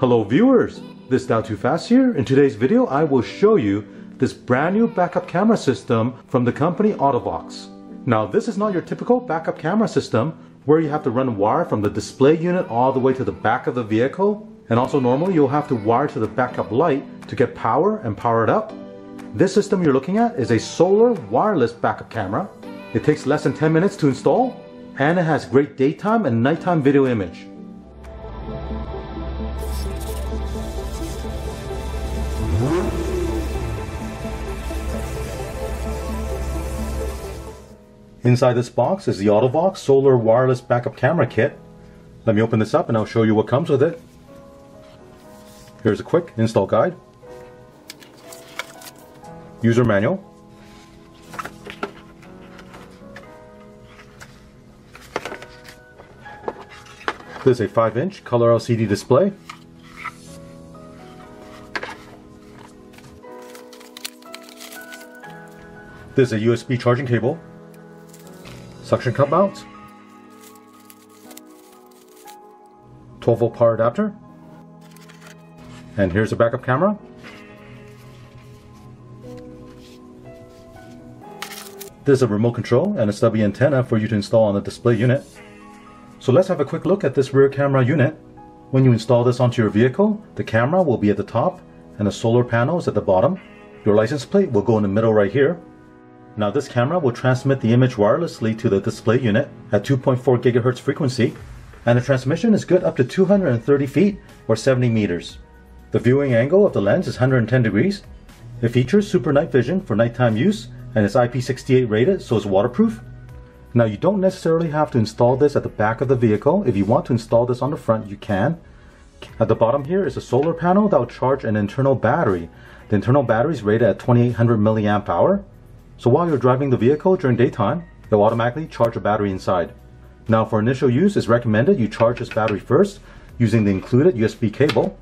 Hello viewers, this is AUTO-VOX here. In today's video I will show you this brand new backup camera system from the company AUTO-VOX. Now this is not your typical backup camera system where you have to run wire from the display unit all the way to the back of the vehicle, and also normally you'll have to wire to the backup light to get power and power it up. This system you're looking at is a solar wireless backup camera. It takes less than 10 minutes to install and it has great daytime and nighttime video image. Inside this box is the AUTO-VOX Solar Wireless Backup Camera Kit. Let me open this up and I'll show you what comes with it. Here's a quick install guide. User manual. This is a 5-inch color LCD display. This is a USB charging cable. Suction cup mount, 12-volt power adapter, and here's a backup camera. This is a remote control and a stubby antenna for you to install on the display unit. So let's have a quick look at this rear camera unit. When you install this onto your vehicle, the camera will be at the top and the solar panel is at the bottom. Your license plate will go in the middle right here. Now this camera will transmit the image wirelessly to the display unit at 2.4 GHz frequency, and the transmission is good up to 230 feet or 70 meters. The viewing angle of the lens is 110 degrees. It features super night vision for nighttime use and is IP68 rated, so it's waterproof. Now you don't necessarily have to install this at the back of the vehicle. If you want to install this on the front, you can. At the bottom here is a solar panel that will charge an internal battery. The internal battery is rated at 2800 milliamp hour. So while you're driving the vehicle during daytime, it will automatically charge a battery inside. Now for initial use, it's recommended you charge this battery first using the included USB cable.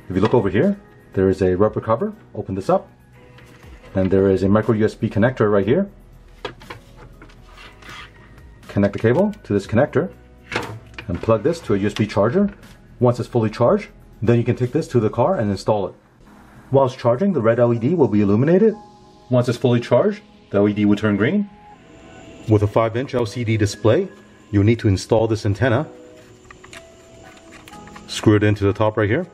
If you look over here, there is a rubber cover. Open this up. And there is a micro USB connector right here. Connect the cable to this connector and plug this to a USB charger. Once it's fully charged, then you can take this to the car and install it. While it's charging, the red LED will be illuminated. Once it's fully charged, the LED will turn green. With a 5-inch LCD display, you'll need to install this antenna. Screw it into the top right here.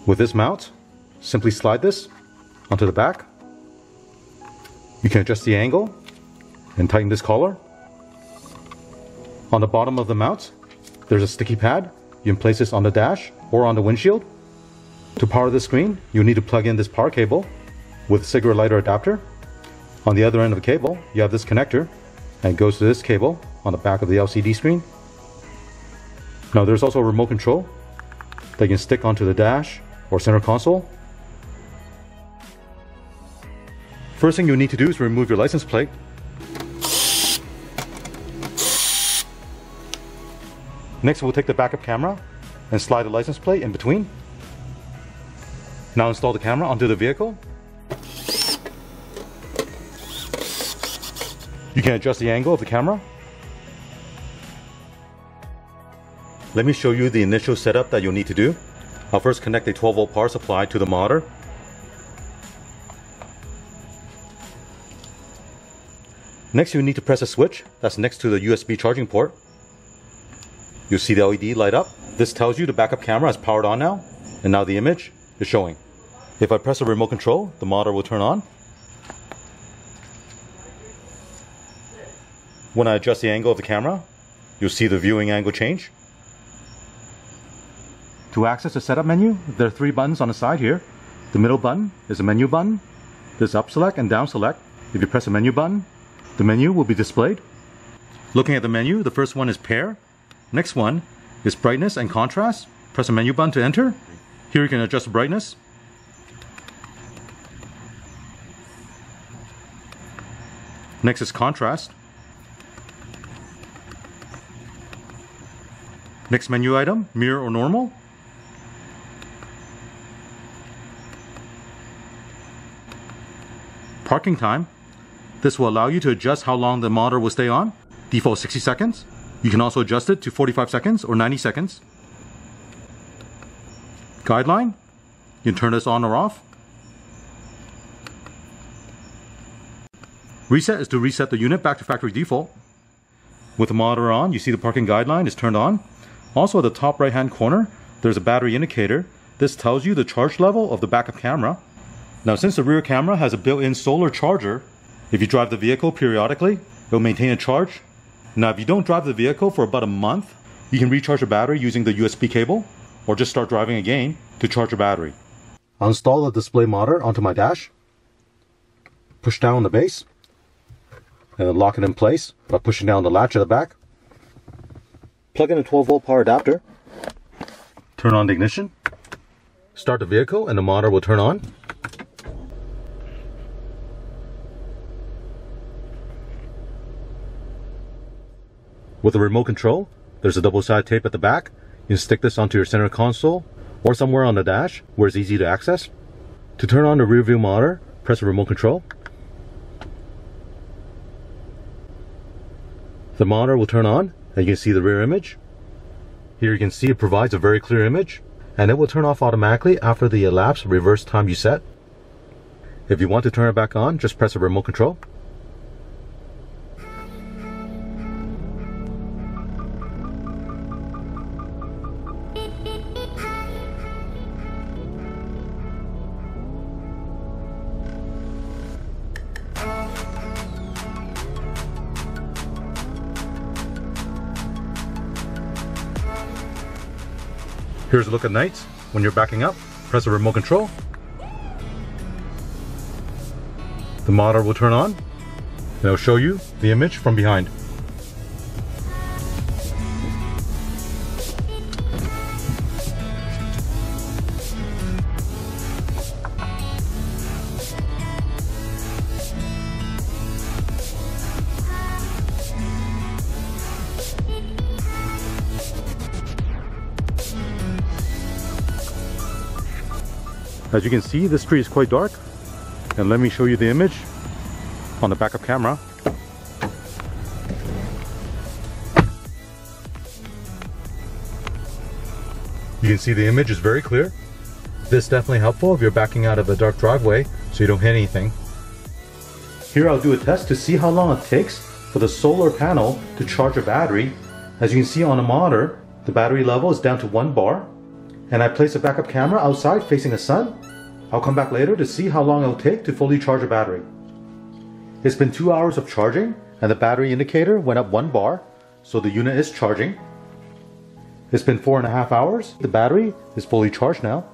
With this mount, simply slide this onto the back. You can adjust the angle and tighten this collar. On the bottom of the mount, there's a sticky pad. You can place this on the dash or on the windshield. To power the screen, you'll need to plug in this power cable with a cigarette lighter adapter. On the other end of the cable, you have this connector, and it goes to this cable on the back of the LCD screen. Now there's also a remote control that you can stick onto the dash or center console. First thing you need to do is remove your license plate. Next we'll take the backup camera and slide the license plate in between. Now install the camera onto the vehicle. You can adjust the angle of the camera. Let me show you the initial setup that you'll need to do. I'll first connect a 12-volt power supply to the monitor. Next you need to press a switch that's next to the USB charging port. You'll see the LED light up. This tells you the backup camera is powered on now, and now the image is showing. If I press the remote control, the monitor will turn on. When I adjust the angle of the camera, you'll see the viewing angle change. To access the setup menu, there are 3 buttons on the side here. The middle button is a menu button. There's up select and down select. If you press the menu button, the menu will be displayed. Looking at the menu, the first one is pair. Next one is brightness and contrast. Press the menu button to enter. Here you can adjust the brightness. Next is contrast. Next menu item, mirror or normal. Parking time. This will allow you to adjust how long the monitor will stay on. Default 60 seconds. You can also adjust it to 45 seconds or 90 seconds. guideline. You can turn this on or off. Reset is to reset the unit back to factory default. With the monitor on, you see the parking guideline is turned on. Also at the top right hand corner, there's a battery indicator. This tells you the charge level of the backup camera. Now since the rear camera has a built-in solar charger, if you drive the vehicle periodically, it will maintain a charge. Now if you don't drive the vehicle for about a month, you can recharge the battery using the USB cable, or just start driving again to charge the battery. I'll install the display monitor onto my dash. Push down the base, and then lock it in place by pushing down the latch at the back. Plug in a 12-volt power adapter. Turn on the ignition. Start the vehicle and the monitor will turn on. With the remote control, there's a double-sided tape at the back. You can stick this onto your center console or somewhere on the dash where it's easy to access. To turn on the rear view monitor, press the remote control. The monitor will turn on and you can see the rear image. Here you can see it provides a very clear image, and it will turn off automatically after the elapsed reverse time you set. If you want to turn it back on, just press the remote control. Here's a look at night. When you're backing up, press the remote control. The monitor will turn on, and it'll show you the image from behind. As you can see, this street is quite dark, and let me show you the image on the backup camera. You can see the image is very clear. This is definitely helpful if you're backing out of a dark driveway so you don't hit anything. Here I'll do a test to see how long it takes for the solar panel to charge a battery. As you can see on the monitor, the battery level is down to 1 bar. And I place a backup camera outside facing the sun. I'll come back later to see how long it'll take to fully charge a battery. It's been 2 hours of charging and the battery indicator went up 1 bar, so the unit is charging. It's been 4.5 hours. The battery is fully charged now.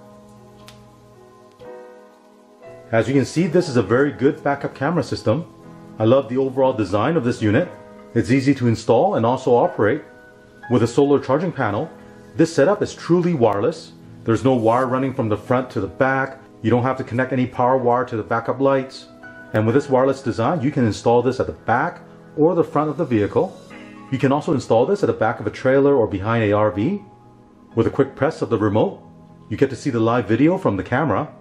As you can see, this is a very good backup camera system. I love the overall design of this unit. It's easy to install and also operate. With a solar charging panel, this setup is truly wireless. There's no wire running from the front to the back. You don't have to connect any power wire to the backup lights. And with this wireless design, you can install this at the back or the front of the vehicle. You can also install this at the back of a trailer or behind a RV. With a quick press of the remote, you get to see the live video from the camera.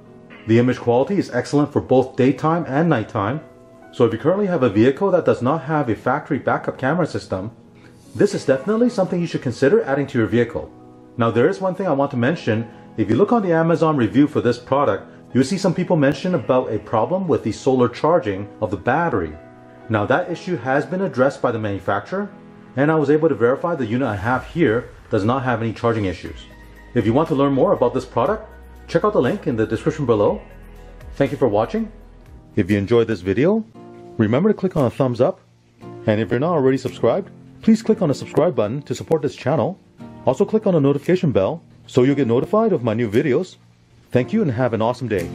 The image quality is excellent for both daytime and nighttime. So if you currently have a vehicle that does not have a factory backup camera system, this is definitely something you should consider adding to your vehicle. Now there is one thing I want to mention. If you look on the Amazon review for this product, you'll see some people mention about a problem with the solar charging of the battery. Now that issue has been addressed by the manufacturer, and I was able to verify the unit I have here does not have any charging issues. If you want to learn more about this product, check out the link in the description below. Thank you for watching. If you enjoyed this video, remember to click on a thumbs up, and if you're not already subscribed, please click on the subscribe button to support this channel. Also click on the notification bell so you'll get notified of my new videos. Thank you and have an awesome day.